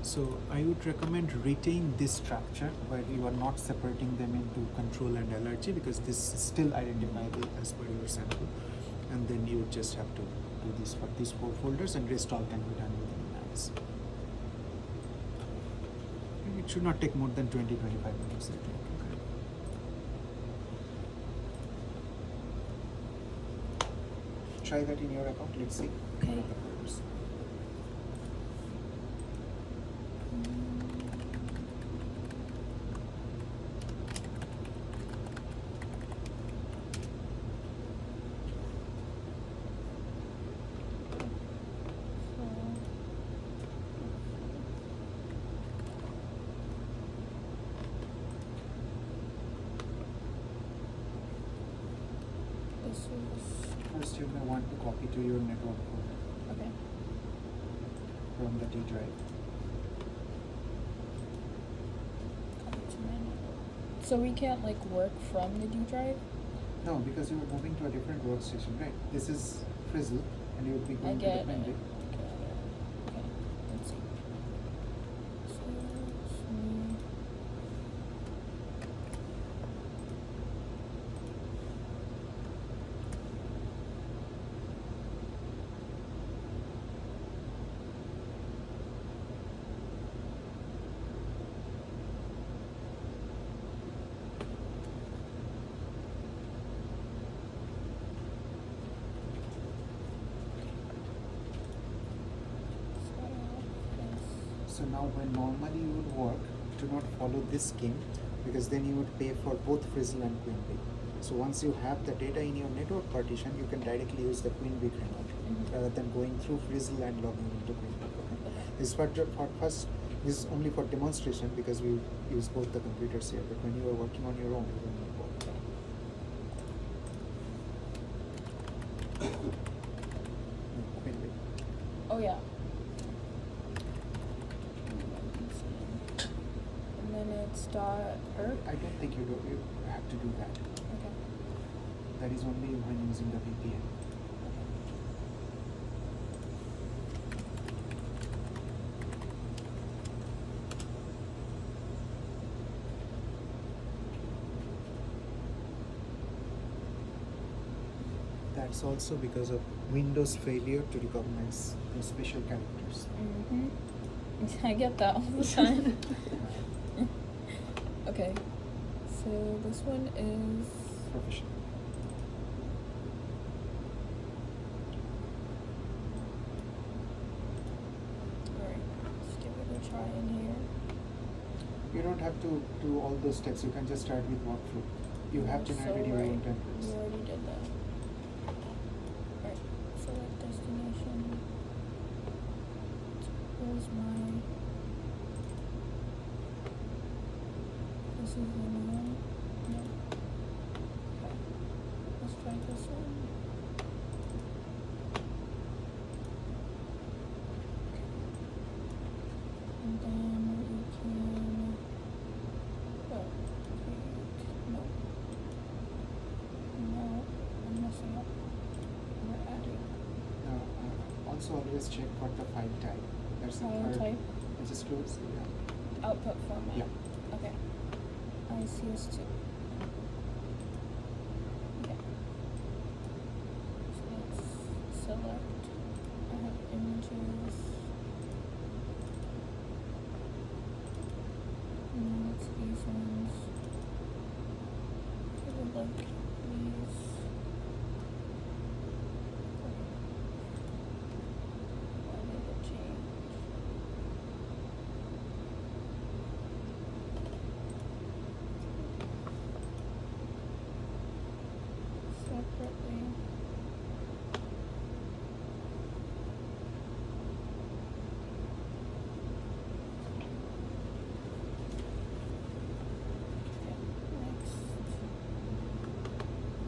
Speaker 2: So I would recommend retain this structure where you are not separating them into control and allergy, because this is still identifiable as per your sample. And then you would just have to do this for these 4 folders, and rest all can be done within minutes. It should not take more than 20-25 minutes, I think. Okay. Try that in your account, let's see.
Speaker 3: Okay.
Speaker 2: The folders.
Speaker 3: this is
Speaker 2: First, you may want to copy to your network folder
Speaker 3: okay.
Speaker 2: from the D drive.
Speaker 3: Copy to my network. So we can't like work from the D drive?
Speaker 2: No, because you are moving to a different workstation, right? This is Frizzle, and you will be
Speaker 3: I
Speaker 2: going to
Speaker 3: get
Speaker 2: the
Speaker 3: it.
Speaker 2: Queen.
Speaker 3: Okay, let's see. So it's me.
Speaker 2: So now when normally you would work, do not follow this scheme, because then you would pay for both Frizzle and Queen Bee. So once you have the data in your network partition, you can directly use the Queen Bee remote rather than going through Frizzle and logging into Queen Bee. Okay? This is for first. This is only for demonstration because we use both the computers here. But when you are working on your own, you will need both. Queen Bee.
Speaker 3: Oh yeah. And then it's .erc.
Speaker 2: I don't think you have to do that.
Speaker 3: Okay.
Speaker 2: That is only when using the VPN. That's also because of Windows failure to recognize the special characters.
Speaker 3: I get that all the time. Okay. So this one is
Speaker 2: Professional.
Speaker 3: alright. Let's give it a try in here.
Speaker 2: You don't have to do all those steps. You can just start with workflow. You have
Speaker 3: You're
Speaker 2: generated
Speaker 3: so
Speaker 2: your own
Speaker 3: right.
Speaker 2: templates.
Speaker 3: We already did that. Alright, select destination. Where's my... This is the new one? No. Okay. Let's try this one. And then we can... Oh, create... No. No, I'm messing up. We're adding
Speaker 2: Also, always check for the file type. That's the
Speaker 3: file
Speaker 2: third.
Speaker 3: type,
Speaker 2: Just close. Yeah.
Speaker 3: output format.
Speaker 2: Yeah.
Speaker 3: Okay. ICS2. Okay. So let's select. I have images. And it's these ones. I would like these. Why did it change? Separately. Okay, next.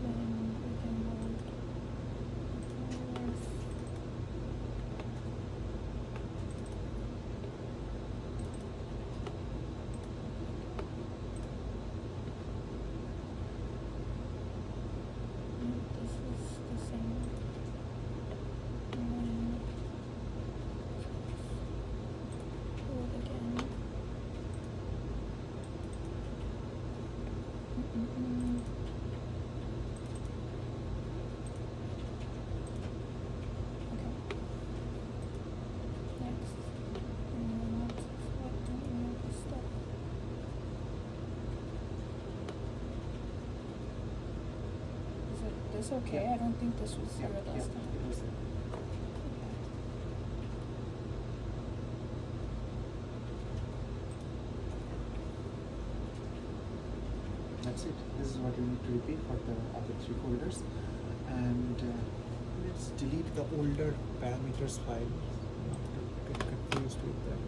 Speaker 3: Then we can load colors. This is the same. And then do it again. Okay. Next. And then let's select any of the stuff. Is it this okay?
Speaker 2: Yeah.
Speaker 3: I don't think this was
Speaker 2: Yeah.
Speaker 3: zero
Speaker 2: Yeah.
Speaker 3: last time.
Speaker 2: It was there. That's it. This is what you need to repeat for the other three folders. And let's delete the older parameters file. Not to get confused with that.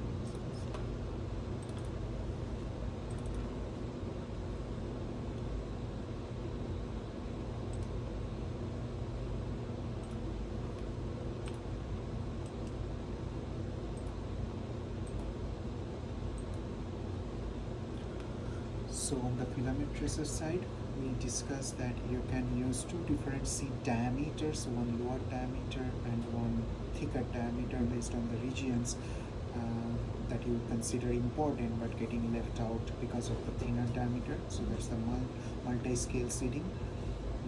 Speaker 2: So on the filament tracer side, we discussed that you can use two different seed diameters, one lower diameter and one thicker diameter based on the regions that you consider important but getting left out because of the thinner diameter. So that's the multi-scale seeding.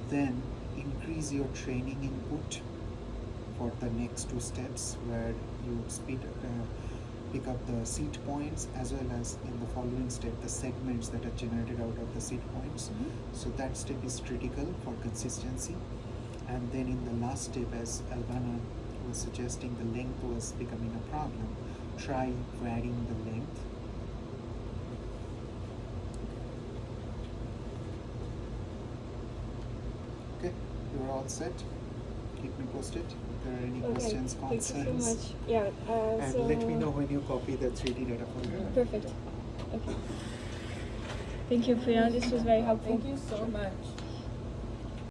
Speaker 2: Then increase your training input for the next two steps, where you pick up the seed points, as well as in the following step the segments that are generated out of the seed points. So that step is critical for consistency. And then in the last step, as Albana was suggesting, the length was becoming a problem. Try varying the length. Okay, you're all set. Keep me posted if there are any questions, concerns.
Speaker 1: Thank you so much. Yeah.
Speaker 2: And
Speaker 1: so
Speaker 2: let me know when you copy the 3D data folder.
Speaker 1: Perfect. Okay. Thank you, Priya. This was very helpful.
Speaker 3: Thank you so much.